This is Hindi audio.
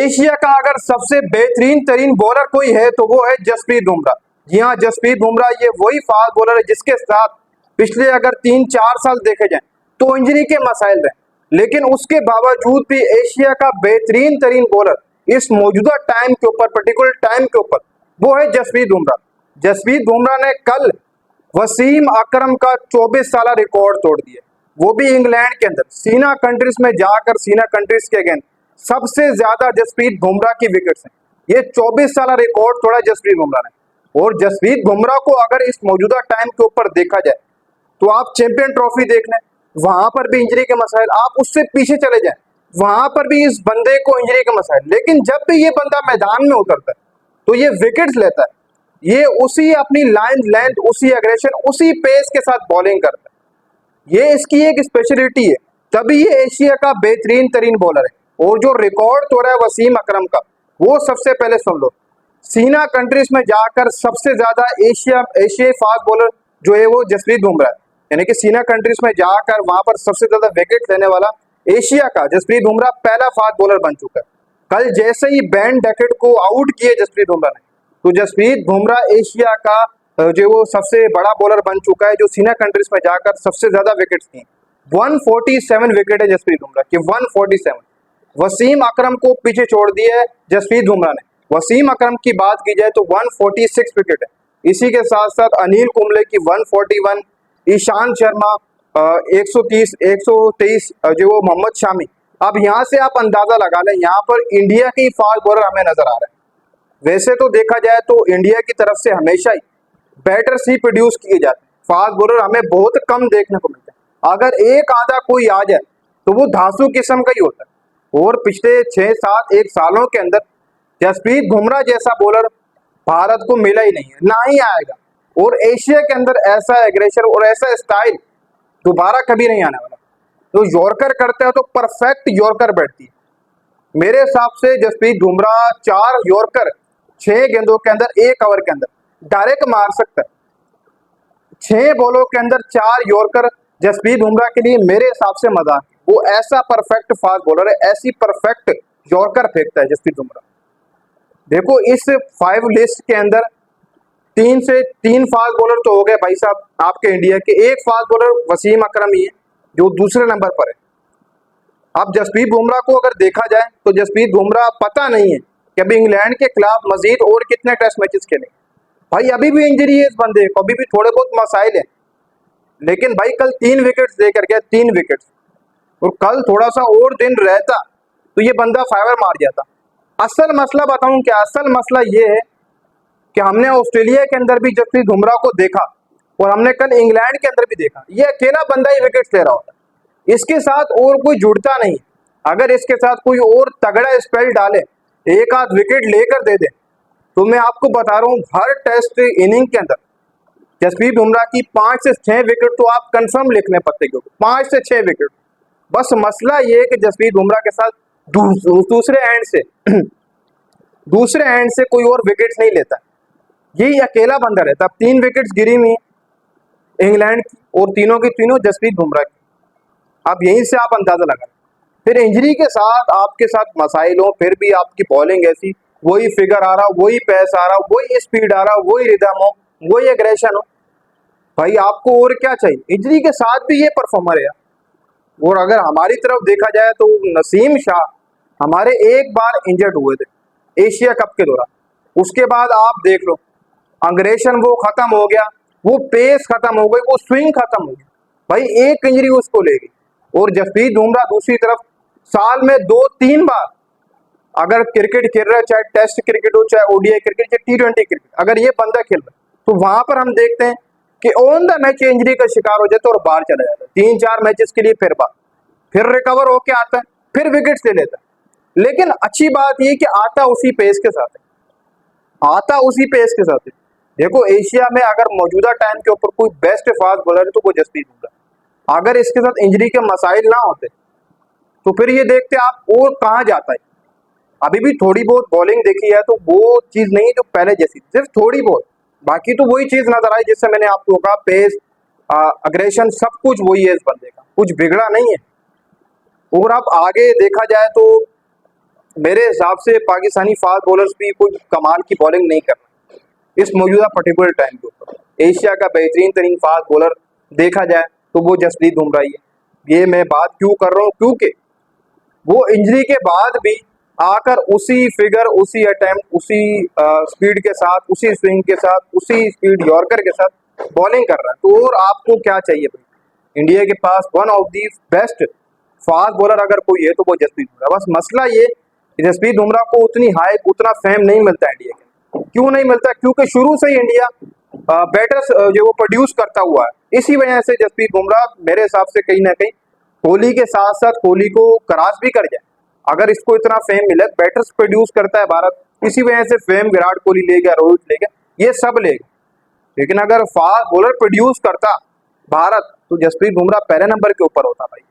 एशिया का अगर सबसे बेहतरीन तरीन बॉलर कोई है तो वो है जसप्रीत बुमराह। जी हाँ, जसप्रीत बुमराह ये वही फास्ट बॉलर है जिसके साथ पिछले अगर 3-4 साल देखे जाए तो इंजरी के मसाइल रहे, लेकिन उसके बावजूद भी एशिया का बेहतरीन तरीन बॉलर इस मौजूदा टाइम के ऊपर, पर्टिकुलर टाइम के ऊपर, वो है जसप्रीत बुमराह। जसप्रीत बुमराह ने कल वसीम अकरम का 24 साल रिकॉर्ड तोड़ दिया, वो भी इंग्लैंड के अंदर सीना कंट्रीज में जाकर सीना कंट्रीज के अगेंस्ट सबसे ज्यादा जसप्रीत बुमराह की विकेट्स हैं। ये 24 साल रिकॉर्ड तोड़ा जसप्रीत बुमराह ने। और जसप्रीत बुमराह को अगर इस मौजूदा टाइम के ऊपर देखा जाए तो आप चैंपियन ट्रॉफी देख लें, वहां पर भी इंजरी के मसाइल, आप उससे पीछे चले जाएं, वहां पर भी इस बंदे को इंजरी के मसाइल, लेकिन जब भी ये बंदा मैदान में उतरता है तो ये विकेट्स लेता है, ये उसी अपनी लाइन लेंथ, उसी एग्रेशन, उसी पेस के साथ बॉलिंग करता है। ये इसकी एक स्पेशलिटी है, तभी ये एशिया का बेहतरीन तरीन बॉलर है। और जो रिकॉर्ड तोड़ा है वसीम अकरम का, वो सबसे पहले सुन लो। सीना कंट्रीज में जाकर सबसे ज्यादा एशियाई फास्ट बॉलर जो है वो जसप्रीत बुमराह है, यानी कि सीना कंट्रीज में जाकर वहां पर सबसे ज्यादा विकेट लेने वाला एशिया का जसप्रीत बुमराह पहला फास्ट बॉलर बन चुका है। कल जैसे ही बेन डकेट को आउट किए जसप्रीत बुमराह ने, तो जसप्रीत बुमराह एशिया का जो वो सबसे बड़ा बॉलर बन चुका है जो सीना कंट्रीज में जाकर सबसे ज्यादा विकेट्स ली। 147 विकेट है जसप्रीत बुमराह की, 147। वसीम अकरम को पीछे छोड़ दिया है जसप्रीत बुमराह ने। वसीम अकरम की बात की जाए तो 146 विकेट है। इसी के साथ साथ अनिल कुंबले की 141, ईशांत शर्मा 123 जो वो मोहम्मद शामी। अब यहाँ से आप अंदाजा लगा लें, यहाँ पर इंडिया के फास्ट बॉलर हमें नजर आ रहे हैं। वैसे तो देखा जाए तो इंडिया की तरफ से हमेशा ही बैटर्स ही प्रोड्यूस किए जाते हैं, फास्ट बॉलर हमें बहुत कम देखने को मिलते हैं। अगर एक आधा कोई आ जाए तो वो धांसू किस्म का ही होता है। और पिछले 6-7 सालों के अंदर जसप्रीत बुमराह जैसा बॉलर भारत को मिला ही नहीं है, ना ही आएगा। और एशिया के अंदर ऐसा एग्रेशन और ऐसा स्टाइल दोबारा कभी नहीं आने वाला। तो यॉर्कर करता है तो परफेक्ट यॉर्कर बैठती है। मेरे हिसाब से जसप्रीत बुमराह 4 यॉर्कर 6 गेंदों के अंदर 1 ओवर के अंदर डायरेक्ट मार सकता है। 6 बॉलों के अंदर 4 यॉर्कर जसप्रीत बुमराह के लिए मेरे हिसाब से मजाक है। वो ऐसा परफेक्ट फास्ट बॉलर है, ऐसी परफेक्ट यॉर्कर फेंकता है जसप्रीत बुमराह। देखो इस 5 लिस्ट के अंदर 3 फास्ट बॉलर तो हो गए भाई साहब आपके इंडिया के, एक फास्ट बॉलर वसीम अकरम ही है जो दूसरे नंबर पर है। अब जसप्रीत बुमराह को अगर देखा जाए तो जसप्रीत बुमराह पता नहीं है कि अभी इंग्लैंड के खिलाफ मजीद और कितने टेस्ट मैचेस खेलेंगे। भाई अभी भी इंजरी है इस बंदे को, अभी भी थोड़े बहुत मसाइल है, लेकिन भाई कल 3 विकेट्स देकर गया, 3 विकेट्स। और कल थोड़ा सा और दिन रहता तो ये बंदा फाइवर मार जाता। असल मसला बताऊं क्या, असल मसला ये है कि हमने ऑस्ट्रेलिया के अंदर भी जसप्रीत बुमराह को देखा और हमने कल इंग्लैंड के अंदर भी देखा, ये अकेला बंदा ही विकेट्स ले रहा होता, इसके साथ और कोई जुड़ता नहीं। अगर इसके साथ कोई और तगड़ा स्पेल डाले, एक आध विकेट लेकर दे दे, तो मैं आपको बता रहा हूँ हर टेस्ट इनिंग के अंदर जसप्रीत बुमराह की 5 से 6 विकेट तो आप कंफर्म लिख लें पत्ते के ऊपर, 5 से 6 विकेट। बस मसला ये है कि जसप्रीत बुमराह के साथ दूसरे एंड से कोई और विकेट्स नहीं लेता, यही अकेला बंदा रहता। अब 3 विकेट्स गिरी हुई इंग्लैंड की और तीनों की तीनों जसप्रीत बुमराह की। अब यहीं से आप अंदाजा लगा, फिर इंजरी के साथ आपके साथ मसाइल हो, फिर भी आपकी बॉलिंग ऐसी, वही फिगर आ रहा, वही पैस आ रहा, वही स्पीड आ रहा, वही रिदम हो, वही एग्रेशन हो, भाई आपको और क्या चाहिए। इंजरी के साथ भी ये परफॉर्मर है। और अगर हमारी तरफ देखा जाए तो नसीम शाह हमारे एक बार इंजर्ड हुए थे एशिया कप के दौरान, उसके बाद आप देख लो अग्रेशन वो खत्म हो गया, वो पेस खत्म हो गई, वो स्विंग खत्म हो गई, भाई एक इंजरी उसको ले गई। और जसप्रीत बुमराह दूसरी तरफ साल में 2-3 बार अगर क्रिकेट खेल रहा है, चाहे टेस्ट क्रिकेट हो, चाहे ओडीआई क्रिकेट, चाहे T20 क्रिकेट, अगर ये बंदा खेल रहा है तो वहां पर हम देखते हैं कि ऑन द मैच इंजरी का शिकार हो जाता है और बाहर चला जाता है 3-4 मैचेस के लिए, फिर रिकवर होके आता है, फिर विकेट्स ले लेता है। लेकिन अच्छी बात यह कि आता उसी पेस के साथ है, आता उसी पेस के साथ है। देखो एशिया में अगर मौजूदा टाइम के ऊपर कोई बेस्ट फास्ट बॉलर है तो वो जसप्रीत बुमराह। अगर इसके साथ इंजरी के मसाइल ना होते तो फिर ये देखते आप और कहाँ जाता है। अभी भी थोड़ी बहुत बॉलिंग देखी है तो वो चीज नहीं जो पहले जैसी, सिर्फ थोड़ी बहुत, बाकी तो वही चीज नजर आई जिससे मैंने आपको कहा, पेस, अग्रेशन, सब कुछ वही है इस बंदे का, कुछ बिगड़ा नहीं है। और अब आगे देखा जाए तो मेरे हिसाब से पाकिस्तानी फास्ट बॉलर्स भी कोई कमाल की बॉलिंग नहीं कर रहे इस मौजूदा पर्टिकुलर टाइम के ऊपर। एशिया का बेहतरीन तरीन फास्ट बॉलर देखा जाए तो वो जसप्रीत बुमराह ही है। ये मैं बात क्यों कर रहा हूँ, क्योंकि वो इंजरी के बाद भी आकर उसी फिगर, उसी अटेम्प्ट, उसी स्पीड के साथ, उसी स्विंग के साथ, उसी स्पीड यॉर्कर के साथ बॉलिंग कर रहा है। तो और आपको क्या चाहिए भाई? इंडिया के पास one of the best fast bowler अगर कोई है तो वो जसप्रीत बुमराह। बस मसला ये कि जसप्रीत बुमराह को उतनी हाइप, उतना फेम नहीं मिलता इंडिया के। क्यों नहीं मिलता? क्योंकि शुरू से ही इंडिया बैटर्स जो वो प्रोड्यूस करता हुआ है। इसी वजह से जसप्रीत बुमराह मेरे हिसाब से कहीं ना कहीं कोहली के साथ साथ कोहली को क्रॉस भी कर जाए। अगर इसको इतना फेम मिले, बैटर्स प्रोड्यूस करता है भारत, इसी वजह से फेम विराट कोहली ले गया, रोहित ले गया, ये सब ले गए। लेकिन अगर फास्ट बॉलर प्रोड्यूस करता भारत तो जसप्रीत बुमराह पहले नंबर के ऊपर होता भाई।